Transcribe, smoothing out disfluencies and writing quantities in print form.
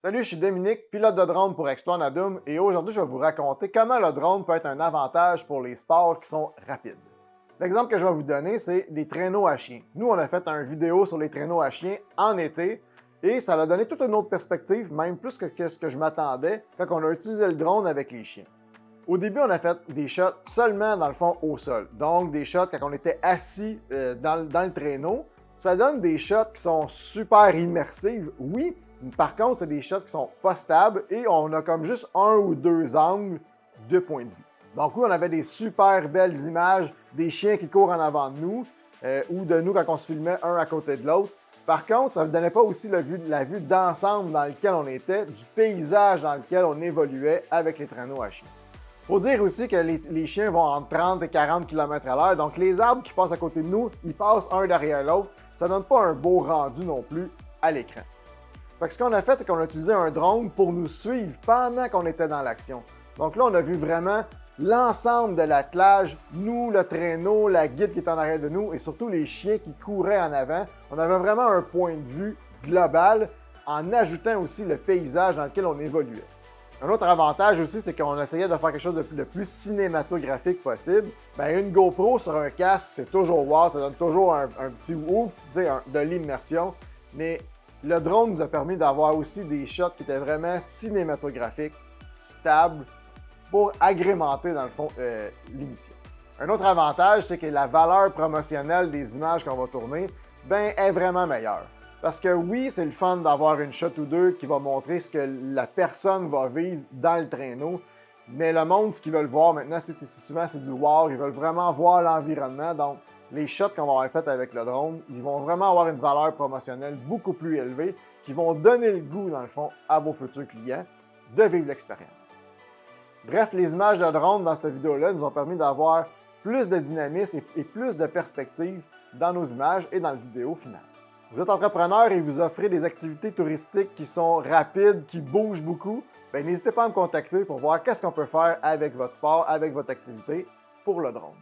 Salut, je suis Dominique, pilote de drone pour Explore Nadum et aujourd'hui, je vais vous raconter comment le drone peut être un avantage pour les sports qui sont rapides. L'exemple que je vais vous donner, c'est des traîneaux à chiens. Nous, on a fait une vidéo sur les traîneaux à chiens en été et ça a donné toute une autre perspective, même plus que ce que je m'attendais quand on a utilisé le drone avec les chiens. Au début, on a fait des shots seulement dans le fond au sol. Donc, des shots quand on était assis dans le traîneau. Ça donne des shots qui sont super immersives, oui. Par contre, c'est des shots qui sont pas stables et on a comme juste un ou deux angles de point de vue. Donc oui, on avait des super belles images des chiens qui courent en avant de nous ou de nous quand on se filmait un à côté de l'autre. Par contre, ça ne donnait pas aussi la vue d'ensemble dans lequel on était, du paysage dans lequel on évoluait avec les traîneaux à chiens. Il faut dire aussi que les chiens vont entre 30 et 40 km/h, donc les arbres qui passent à côté de nous, ils passent un derrière l'autre. Ça ne donne pas un beau rendu non plus à l'écran. Fait que ce qu'on a fait, c'est qu'on a utilisé un drone pour nous suivre pendant qu'on était dans l'action. Donc là, on a vu vraiment l'ensemble de l'attelage, nous, le traîneau, la guide qui est en arrière de nous et surtout les chiens qui couraient en avant. On avait vraiment un point de vue global en ajoutant aussi le paysage dans lequel on évoluait. Un autre avantage aussi, c'est qu'on essayait de faire quelque chose de plus cinématographique possible. Bien, une GoPro sur un casque, c'est toujours wow, ça donne toujours un petit ouf, de l'immersion. Mais le drone nous a permis d'avoir aussi des shots qui étaient vraiment cinématographiques, stables, pour agrémenter, dans le fond, l'émission. Un autre avantage, c'est que la valeur promotionnelle des images qu'on va tourner est vraiment meilleure. Parce que oui, c'est le fun d'avoir une shot ou deux qui va montrer ce que la personne va vivre dans le traîneau, mais le monde, ce qu'ils veulent voir maintenant, souvent c'est du wow, ils veulent vraiment voir l'environnement. Donc, les shots qu'on va avoir faits avec le drone, ils vont vraiment avoir une valeur promotionnelle beaucoup plus élevée, qui vont donner le goût, dans le fond, à vos futurs clients de vivre l'expérience. Bref, les images de drone dans cette vidéo-là nous ont permis d'avoir plus de dynamisme et plus de perspective dans nos images et dans la vidéo finale. Vous êtes entrepreneur et vous offrez des activités touristiques qui sont rapides, qui bougent beaucoup, n'hésitez pas à me contacter pour voir qu'est-ce qu'on peut faire avec votre sport, avec votre activité pour le drone.